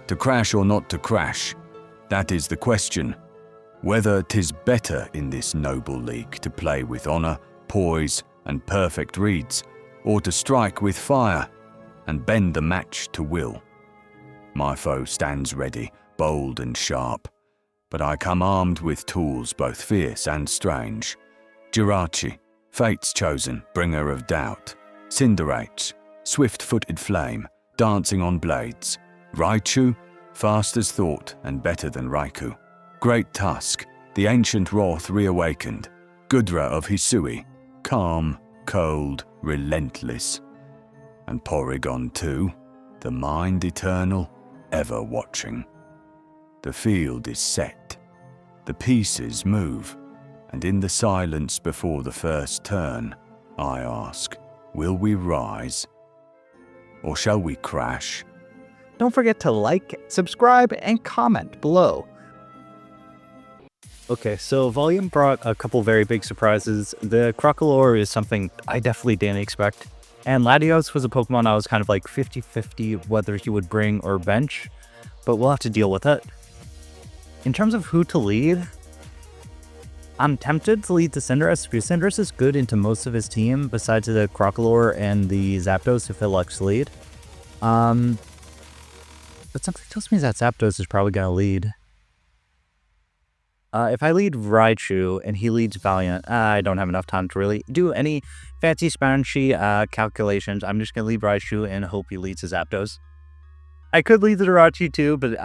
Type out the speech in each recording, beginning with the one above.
To crash or not to crash? That is the question. Whether 'tis better in this noble league to play with honour, poise, and perfect reads, or to strike with fire and bend the match to will. My foe stands ready, bold and sharp, but I come armed with tools both fierce and strange. Jirachi, fate's chosen, bringer of doubt. Cinderace, swift-footed flame, dancing on blades. Raichu, fast as thought and better than Raikou. Great Tusk, the ancient wrath reawakened. Gudra of Hisui, calm, cold, relentless. And Porygon too, the mind eternal, ever watching. The field is set. The pieces move, and in the silence before the first turn, I ask, will we rise? Or shall we crash? Don't forget to like, subscribe, and comment below. Okay, so Volume brought a couple very big surprises. The Crocalor is something I definitely didn't expect. And Latios was a Pokemon I was kind of like 50-50 whether he would bring or bench, but we'll have to deal with it. In terms of who to lead, I'm tempted to lead the Cinderace, because Cinderace is good into most of his team, besides the Crocalor and the Zapdos if it elects to lead. But something tells me that Zapdos is probably going to lead. If I lead Raichu and he leads Valiant, I don't have enough time to really do any fancy Spanishy calculations. I'm just going to lead Raichu and hope he leads his Zapdos. I could lead the Jirachi too, but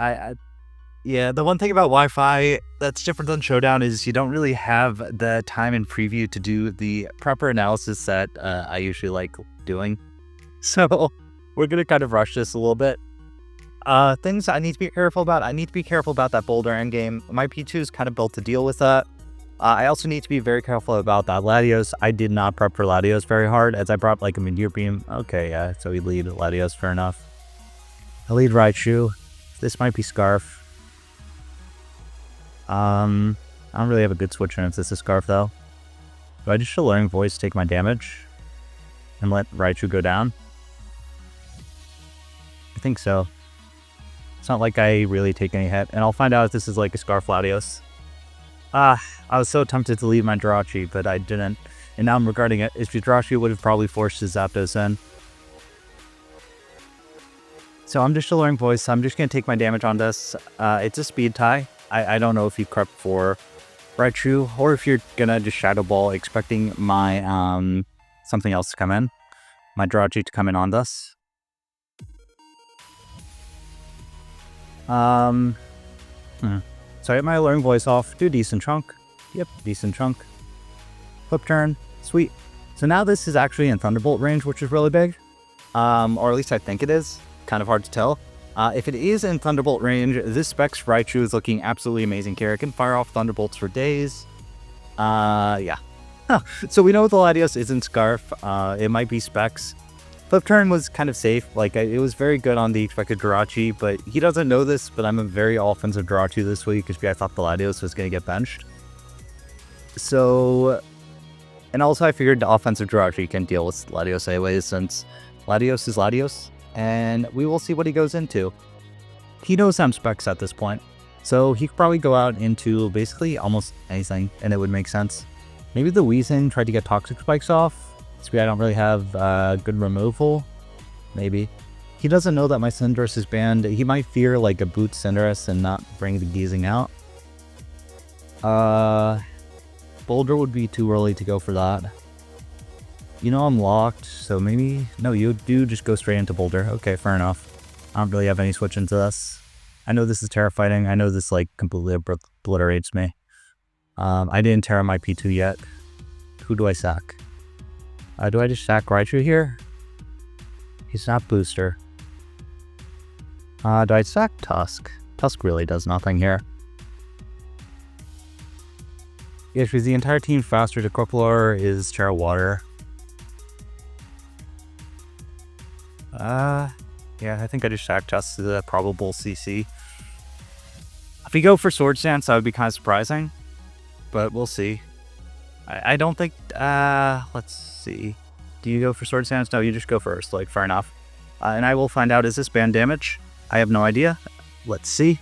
yeah, the one thing about Wi-Fi that's different than Showdown is you don't really have the time in preview to do the proper analysis that I usually like doing. So we're going to kind of rush this a little bit. Things I need to be careful about. I need to be careful about that Boulder endgame. My P2 is kind of built to deal with that. I also need to be very careful about that Latios. I did not prep for Latios very hard, as I brought like a Meteor Beam. Okay, yeah, so we lead Latios, fair enough. I lead Raichu. This might be Scarf. I don't really have a good switch in if this is Scarf, though. Do I just Alluring Voice take my damage and let Raichu go down? I think so. It's not like I really take any hit, and I'll find out if this is like a Scarf Latios. I was so tempted to leave my Jirachi, but I didn't, and now I'm regretting it. If Jirachi would have probably forced his Zapdos in. So I'm just Alluring Voice. I'm just going to take my damage on this. It's a speed tie. I don't know if you crept for Raichu, or if you're going to just Shadow Ball expecting my something else to come in. My Jirachi to come in on this. So I get my Alluring Voice off, do a decent chunk. Yep, decent chunk. Flip turn, sweet. So now this is actually in Thunderbolt range, which is really big. Or at least I think it is. Kind of hard to tell. If it is in Thunderbolt range, this Specs Raichu is looking absolutely amazing here. It can fire off Thunderbolts for days. Yeah. Huh. So we know the Latios isn't Scarf. It might be Specs. Flip turn was kind of safe. Like, it was very good on the expected Jirachi, but he doesn't know this, but I'm a very offensive Jirachi this week because I thought the Latios was going to get benched. So, and also I figured the offensive Jirachi can deal with Latios anyways, since Latios is Latios, and we will see what he goes into. He knows I'm Specs at this point, so he could probably go out into basically almost anything, and it would make sense. Maybe the Weezing tried to get Toxic Spikes off. So I don't really have good removal. Maybe. He doesn't know that my Cinderace is banned. He might fear like a boot Cinderace and not bring the Geezing out. Boulder would be too early to go for that. You know I'm locked, so maybe... No, you do just go straight into Boulder. Okay, fair enough. I don't really have any switch into this. I know this is terrifying. I know this like completely obliterates me. I didn't Terra my P2 yet. Who do I sack? Do I just sack Raichu here? He's not booster. Do I sack Tusk? Tusk really does nothing here. Yeah, because the entire team faster to Crocalor is Terra Water. Yeah, I think I just sack Tusk to the probable CC. If we go for Sword Stance, that would be kind of surprising. But we'll see. I don't think, let's see. Do you go for Sword Stance? No, you just go first, like, fair enough. And I will find out, is this band damage? I have no idea. Let's see.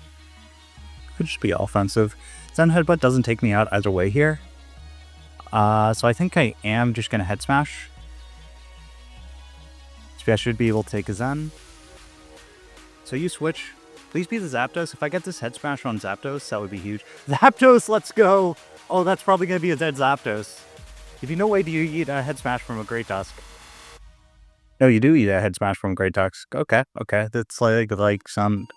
Could just be offensive. Zen Headbutt doesn't take me out either way here. So I think I am just going to Head Smash. I should be able to take a Zen. So you switch. Please be the Zapdos. If I get this Head Smash on Zapdos, that would be huge. Zapdos, let's go! Oh, that's probably going to be a dead Zapdos. If you no way do you eat a Head Smash from a Great Tusk. No, you do eat a Head Smash from a Great Tusk. Okay. That's like some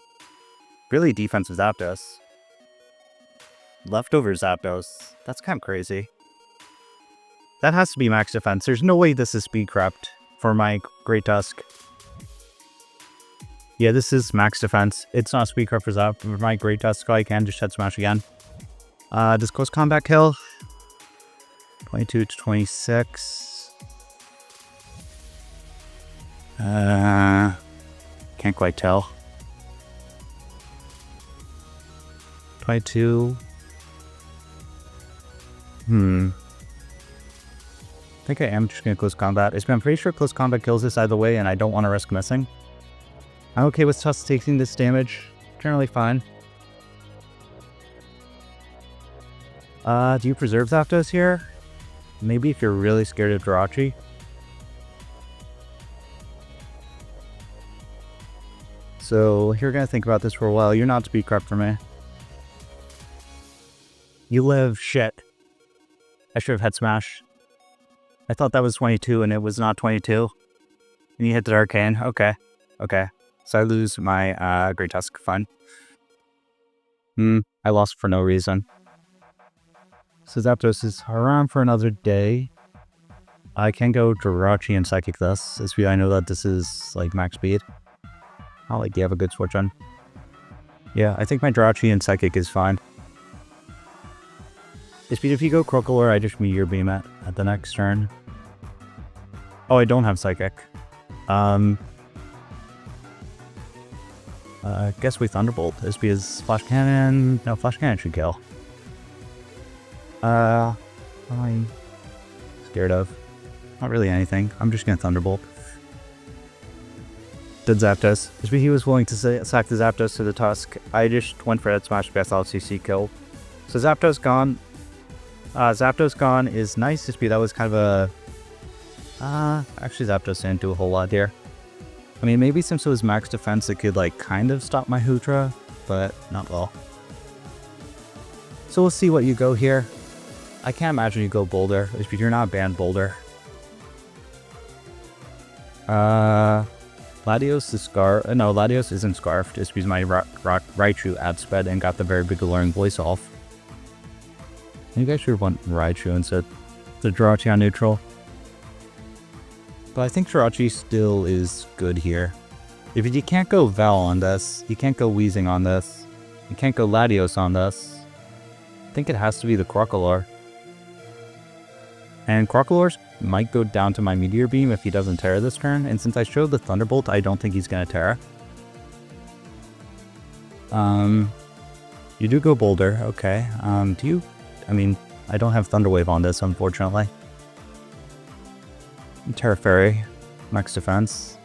really defensive Zapdos. Leftover Zapdos. That's kind of crazy. That has to be max defense. There's no way this is speed crept for my Great Tusk. Yeah, this is max defense. It's not speed crept for my Great Tusk, so I can just Head Smash again. Does Close Combat kill? 22 to 26. Can't quite tell. 22. I think I am just going to Close Combat. I'm pretty sure Close Combat kills this either way, and I don't want to risk missing. I'm okay with Tusk taking this damage. Generally fine. Do you preserve Zapdos here? Maybe if you're really scared of Jirachi. So you're going to think about this for a while. You're not speed crept for me. You live. Shit. I should have Head Smash. I thought that was 22 and it was not 22. And you hit the Arcane. Okay. So I lose my Great Tusk. Fine. I lost for no reason. So Zapdos is around for another day. I can go Jirachi and Psychic this. I know that this is like max speed. Oh, like, you have a good switch on. Yeah, I think my Jirachi and Psychic is fine. If you go Crocalor, I just Meteor Beam at the next turn. Oh, I don't have Psychic. Guess we Thunderbolt. Because Flash Cannon... No, Flash Cannon should kill. I'm scared of. Not really anything. I'm just gonna Thunderbolt. Did Zapdos. He was willing to sack the Zapdos to the Tusk. I just went for Head Smash because I thought CC kill. So Zapdos gone. Zapdos gone is nice. That was kind of a... actually Zapdos didn't do a whole lot here. I mean, maybe since it was max defense, it could like kind of stop my Hootra, but not well. So we'll see what you go here. I can't imagine you go Boulder. You're not banned Boulder. Latios is no, Latios isn't scarfed. It's because my Raichu ad sped and got the very big alluring voice off. You guys should want Raichu instead. The Jirachi on neutral. But I think Jirachi still is good here. If you can't go Val on this, you can't go Weezing on this, you can't go Latios on this, I think it has to be the Crocalor. And Crocalor might go down to my Meteor Beam if he doesn't Terra this turn, and since I showed the Thunderbolt, I don't think he's going to Terra. You do go Boulder, okay. Do you? I mean, I don't have Thunder Wave on this, unfortunately. Terra Fairy, max defense.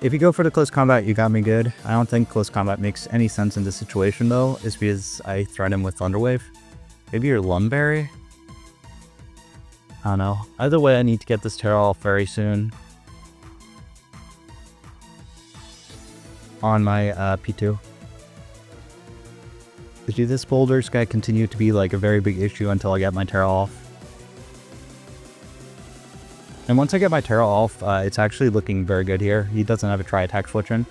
If you go for the Close Combat, you got me good. I don't think Close Combat makes any sense in this situation, though, is because I threat him with Thunder Wave. Maybe you're Lumberry? I don't know. Either way, I need to get this Terra off very soon. On my P2. This Boulder's gonna continue to be like a very big issue until I get my Terra off. And once I get my Terra off, it's actually looking very good here. He doesn't have a Tri-Attack switch in.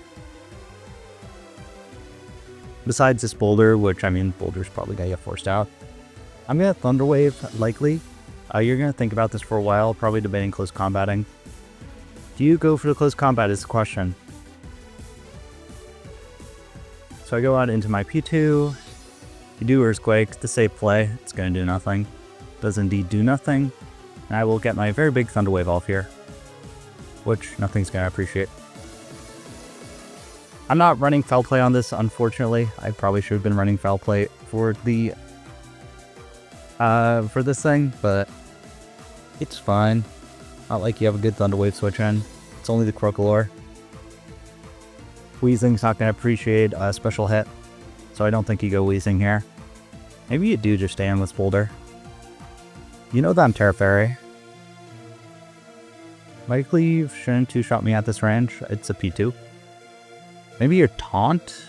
Besides this Boulder, which, I mean, Boulder's probably gonna get forced out. I'm gonna Thunder Wave, likely. You're gonna think about this for a while, probably debating Close Combating. Do you go for the Close Combat is the question. So I go out into my P2. You do Earthquake, the safe play. It's gonna do nothing. Does indeed do nothing. And I will get my very big Thunder Wave off here, which nothing's gonna appreciate. I'm not running Foul Play on this, unfortunately. I probably should have been running Foul Play for the for this thing, but it's fine. Not like you have a good Thunder Wave switch in. It's only the Crocalor. Weezing's not going to appreciate a special hit, so I don't think you go Weezing here. Maybe you do just stay in with Boulder. You know that I'm Terra Fairy. Mike Cleave shouldn't two-shot me at this range. It's a P2. Maybe your Taunt?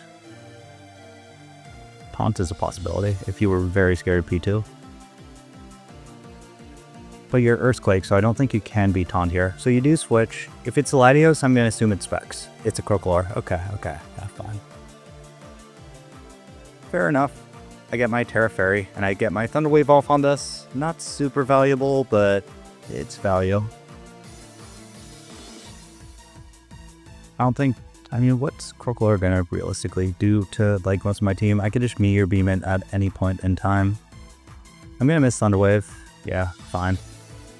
Taunt is a possibility if you were very scared of P2. But you're Earthquake, so I don't think you can be Taunt here. So you do switch. If it's a Latios, I'm going to assume it's Specs. It's a Crocalor. Okay, yeah, fine. Fair enough. I get my Terra Fairy, and I get my Thunder Wave off on this. Not super valuable, but it's value. I don't think... I mean, what's Crocalor gonna realistically do to, like, most of my team? I could just Meteor Beam it at any point in time. I'm gonna miss Thunder Wave. Yeah, fine.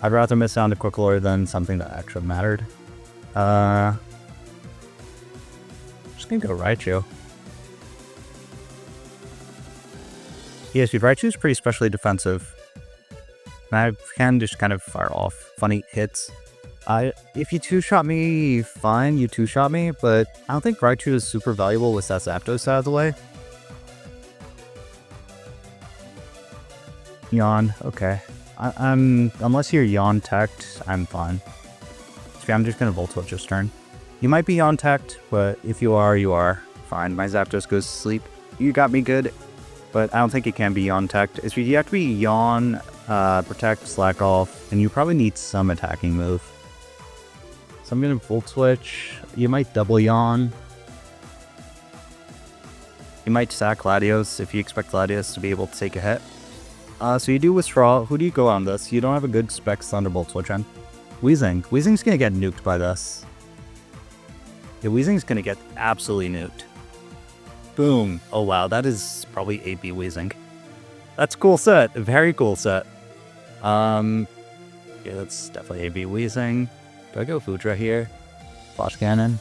I'd rather miss out on the Crocalor than something that actually mattered. Just gonna go Raichu. Yes, dude, Raichu's pretty specially defensive. And I can just kind of fire off funny hits. If you two-shot me, fine, you two-shot me, but I don't think Raichu is super valuable with that Zapdos out of the way. Yawn, okay. Unless you're Yawn teched, I'm fine. So I'm just gonna Volt Switch this turn. You might be Yawn teched, but if you are, you are. Fine, my Zapdos goes to sleep. You got me good, but I don't think it can be Yawn teched. You have to be Yawn, Protect, Slack Off, and you probably need some attacking move. So I'm gonna Volt Switch. You might double Yawn. You might sack Latios if you expect Latios to be able to take a hit. So you do withdraw. Who do you go on this? You don't have a good Specs Thunderbolt switch on. Weezing. Weezing's gonna get nuked by this. Yeah, Weezing's gonna get absolutely nuked. Boom. Oh wow, that is probably AB Weezing. That's a cool set. A very cool set. Yeah, that's definitely AB Weezing. Do I go Foudra here? Flash Cannon.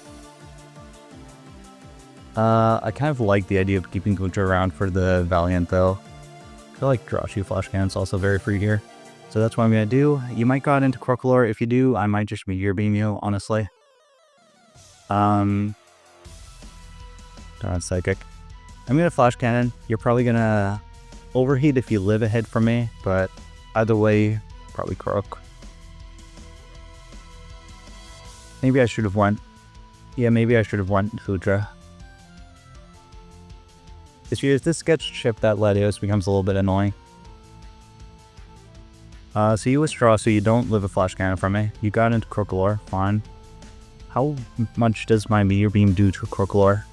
I kind of like the idea of keeping Foudra around for the Valiant though. I feel like Droshu Flash Cannon's also very free here. So that's what I'm going to do. You might go out into Crocalor. If you do, I might just Meteor Beam you, honestly. Darn Psychic. I'm going to Flash Cannon. You're probably going to overheat if you live ahead from me, but either way, probably Croak. Maybe I should have went. Yeah, maybe I should have went Foudra. If this gets shipped, that Latios becomes a little bit annoying. So you withdraw, so you don't live a Flash Cannon from me. You got into Crocalor, fine. How much does my Meteor Beam do to Crocalor?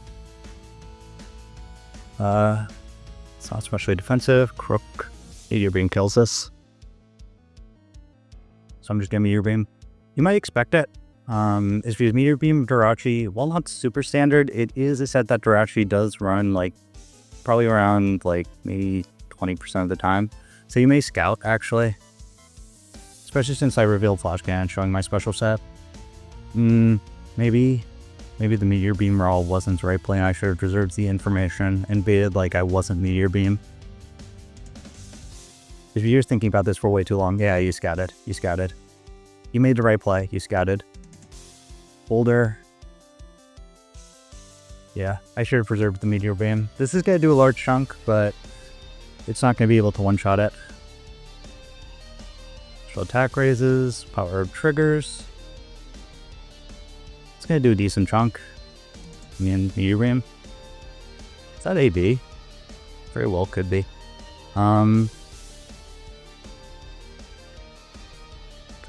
It's not especially defensive. Croak. Meteor Beam kills this. So I'm just gonna Meteor Beam. You might expect it. If you Meteor Beam Jirachi, while not super standard, it is a set that Jirachi does run like probably around like maybe 20% of the time. So you may Scout actually. Especially since I revealed Flash Cannon showing my special set. Maybe the Meteor Beam roll wasn't the right play and I should have reserved the information and baited like I wasn't Meteor Beam. If you're just thinking about this for way too long, yeah, you scouted. You scouted. You made the right play. You scouted. Boulder. Yeah, I should have preserved the Meteor Beam. This is going to do a large chunk, but it's not going to be able to one-shot it. So attack raises, power herb triggers. It's going to do a decent chunk. I mean, Meteor Beam. Is that AB? Very well could be. Could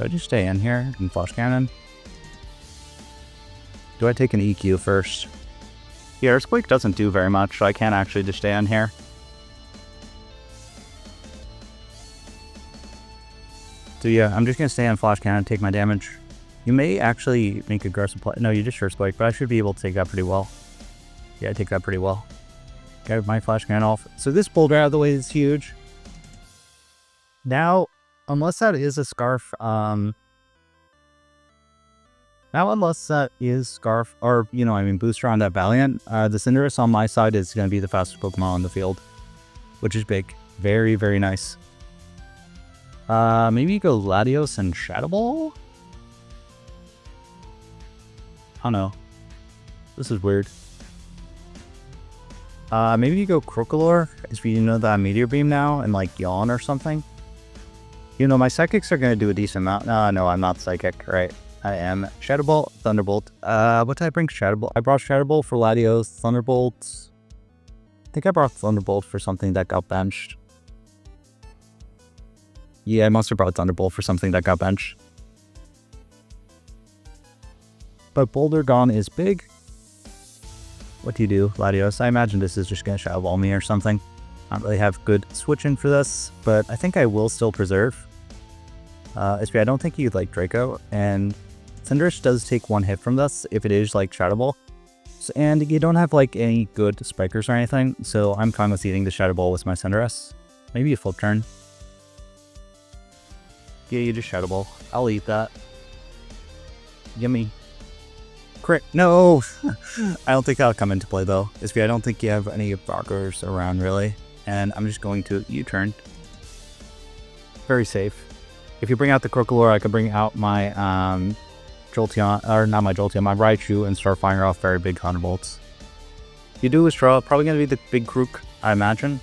I just stay in here and Flash Cannon? Do I take an EQ first? Yeah, Earthquake doesn't do very much, so I can't actually just stay in here. So yeah, I'm just going to stay on Flash Cannon, take my damage. You may actually make aggressive play. No, you just Earthquake, but I should be able to take that pretty well. Yeah, I take that pretty well. Got my Flash Cannon off. So this Boulder out of the way is huge. Now, unless that is a Scarf, unless that is Scarf, or, you know, I mean, Booster on that Valiant, the Cinderace on my side is going to be the fastest Pokemon on the field, which is big. Very, very nice. Maybe you go Latios and Shadow Ball? I don't know. This is weird. Maybe you go Crocalor, if you know that Meteor Beam now, and like Yawn or something. You know, my Psychics are going to do a decent amount. No, I'm not Psychic, right? I am Shadow Ball, Thunderbolt. What did I bring Shadow Ball? I brought Shadow Ball for Latios, Thunderbolt. I think I brought Thunderbolt for something that got benched. Yeah, I must have brought Thunderbolt for something that got benched. But Boulder Gone is big. What do you do, Latios? I imagine this is just going to Shadow Ball me or something. I don't really have good switching for this, but I think I will still preserve. SP, I don't think you'd like Draco, and Cinderace does take one hit from this if it is like Shadow Ball. So, and you don't have like any good spikers or anything, so I'm fine with eating the Shadow Ball with my Cinderace. Maybe a flip turn. Yeah, you just Shadow Ball. I'll eat that. Yummy. Crit. No! I don't think that'll come into play though. SP, I don't think you have any blockers around really. And I'm just going to U-turn. Very safe. If you bring out the Crocalor, I could bring out my Jolteon, or not my Jolteon, my Raichu, and start firing off very big Thunderbolts. You do withdraw, probably going to be the big Crook, I imagine.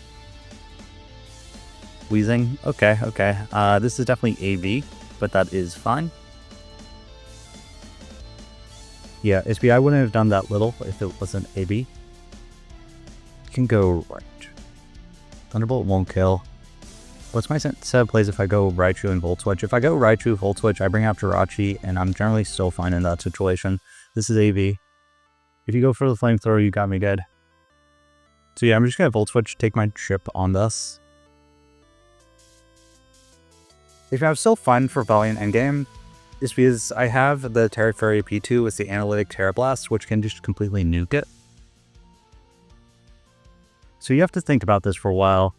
Wheezing, okay. This is definitely AV, but that is fine. Yeah, SP, I wouldn't have done that little if it wasn't AV. You can go right. Thunderbolt won't kill. What's my set of plays if I go Raichu and Volt Switch? If I go Raichu, Volt Switch, I bring out Jirachi, and I'm generally still fine in that situation. This is AV. If you go for the Flamethrower, you got me good. So yeah, I'm just going to Volt Switch, take my chip on this. If I'm still fine for Valiant Endgame, it's because I have the Terra Fairy P2 with the Analytic Terra Blast, which can just completely nuke it. So you have to think about this for a while.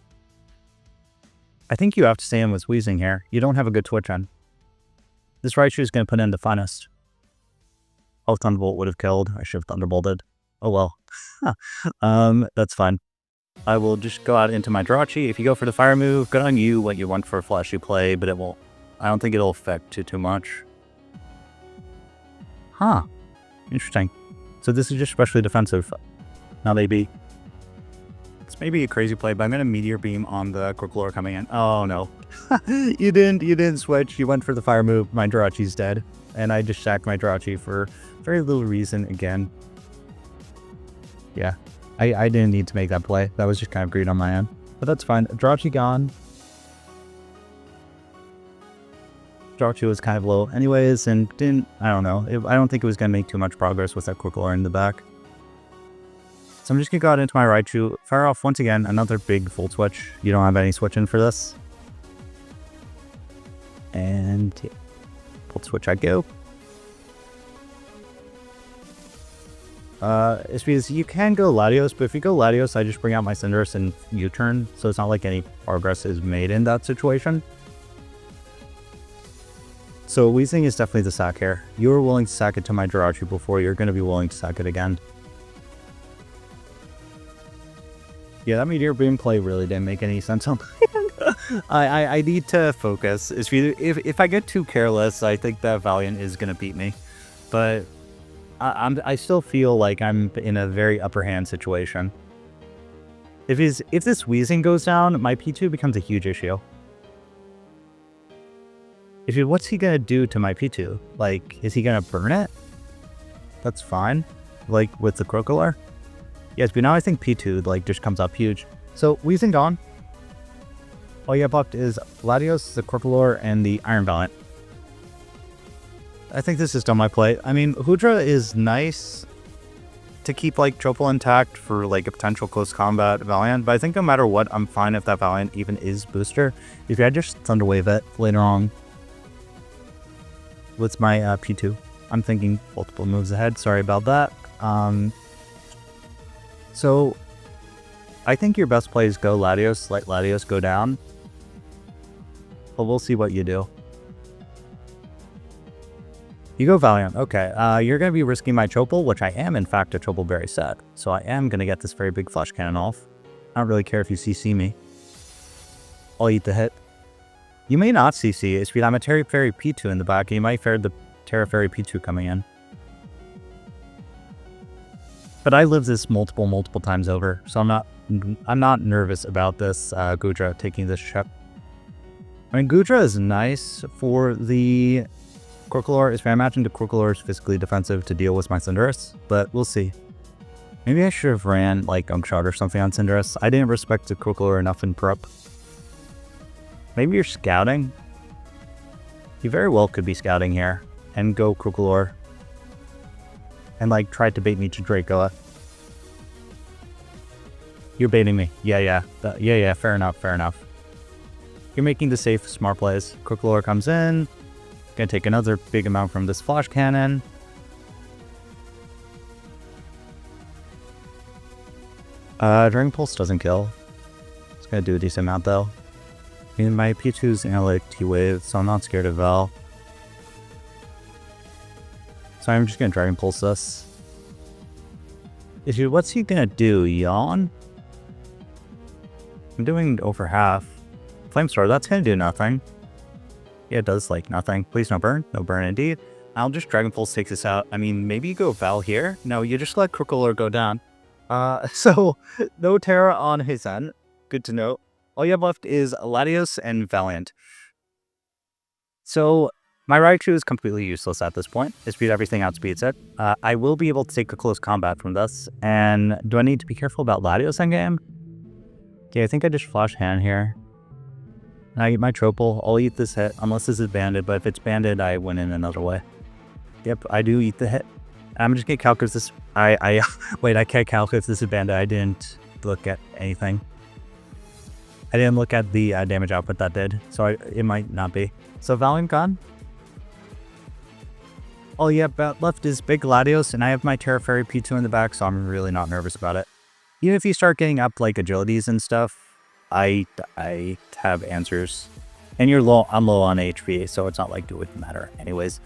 I think you have to stay in with Wheezing here. You don't have a good switch on. This Raichu is going to put in the finest. Oh, Thunderbolt would have killed. I should have Thunderbolted. Oh well. That's fine. I will just go out into my Jirachi. If you go for the fire move, good on you, what you want for a flashy play, but it won't. I don't think it'll affect too much. Huh. Interesting. So this is just specially defensive. Not AB. It's maybe a crazy play, but I'm going to Meteor Beam on the Crocalor coming in. Oh no. You didn't switch. You went for the fire move. My Jirachi's dead. And I just sacked my Jirachi for very little reason again. Yeah. I didn't need to make that play. That was just kind of greed on my end. But that's fine. Jirachi gone. Jirachi was kind of low anyways, and I don't know. I don't think it was going to make too much progress with that Crocalor in the back. So I'm just going to go out into my Raichu, fire off once again, another big Volt Switch. You don't have any switching for this. And yeah, Volt Switch I go. It's because you can go Latios, but if you go Latios, I just bring out my Cinderace and U-turn, so it's not like any progress is made in that situation. So Wheezing is definitely the sack here. You were willing to sack it to my Jirachi before, you're going to be willing to sack it again. Yeah, that Meteor Beam play really didn't make any sense. I need to focus. If I get too careless, I think that Valiant is going to beat me. But I still feel like I'm in a very upper hand situation. If this Wheezing goes down, my P2 becomes a huge issue. What's he gonna do to my P2? Like, is he gonna burn it? That's fine. Like with the Crocalor? Yes, but now I think P2 like just comes up huge. So Wheezing gone. All you have left is Latios, the Crocalor, and the Iron Valiant. I think this is done my play. I mean, Hoodra is nice to keep like Tropial intact for like a potential close combat Valiant, but I think no matter what, I'm fine if that Valiant even is booster. If I just Thunder Wave it later on with my P2. I'm thinking multiple moves ahead. Sorry about that. So I think your best play is go Latios, let Latios go down. But we'll see what you do. You go Valiant. Okay, you're going to be risking my Chopal, which I am in fact a Chopal Berry set. So I am going to get this very big Flash Cannon off. I don't really care if you CC me. I'll eat the hit. You may not CC. It's because I'm a Terra Fairy P2 in the back. You might fare the Terra Fairy P2 coming in. But I lived this multiple times over, so I'm not nervous about this Goodra taking this ship. I mean, Goodra is nice for the Crocalor. I imagine the Crocalor is physically defensive to deal with my Cinderace, but we'll see. Maybe I should have ran like Gunk Shot or something on Cinderace. I didn't respect the Crocalor enough in prep. Maybe you're scouting. You very well could be scouting here and go Crocalor and like try to bait me to Dracoa. You're baiting me. Yeah, fair enough. You're making the safe, smart plays. Crocalor comes in. Gonna take another big amount from this Flash Cannon. Dragon Pulse doesn't kill. It's gonna do a decent amount though. I mean, my P2's analytic T-Wave, so I'm not scared of Val. So I'm just gonna Dragon Pulse this. What's he gonna do? Yawn? I'm doing over half. Flamestar, that's gonna do nothing. Yeah, it does like nothing. Please no burn. No burn indeed. I'll just Dragon Pulse take this out. I mean, maybe you go Val here. No, you just let Crocalor go down. So no Terra on his end. Good to know. All you have left is Latios and Valiant. So my Raichu is completely useless at this point. It speed everything outspeeds it. I will be able to take a close combat from this. And do I need to be careful about Latios endgame? Okay, I think I just Flash Hand here. And I eat my Tropal. I'll eat this hit, unless this is banded, but if it's banded, I win in another way. Yep, I do eat the hit. I'm just gonna calculate this. Wait, I can't calculate if this is banded. I didn't look at anything. I didn't look at the damage output that did, so it might not be. So Valiant gone. Oh yeah, left is Big Latios, and I have my Terra Fairy P2 in the back, so I'm really not nervous about it. Even if you start getting up like agilities and stuff, I have answers. And you're low. I'm low on HP, so it's not like it would matter anyways.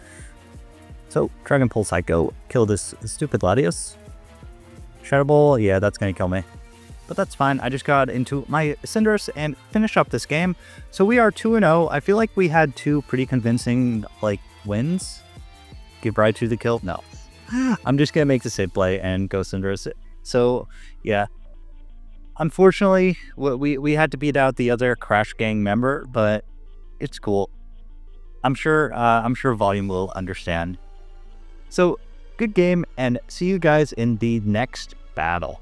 So Dragon Pulse Psycho, kill this stupid Latios. Shadow Ball, yeah, that's gonna kill me. But that's fine. I just got into my Cinderace and finished up this game. So we are 2-0. I feel like we had two pretty convincing like wins. Give Raichu the kill? No. I'm just gonna make the safe play and go Cinderace. So yeah. Unfortunately, we had to beat out the other Krash gang member, but it's cool. I'm sure Volume will understand. So good game, and see you guys in the next battle.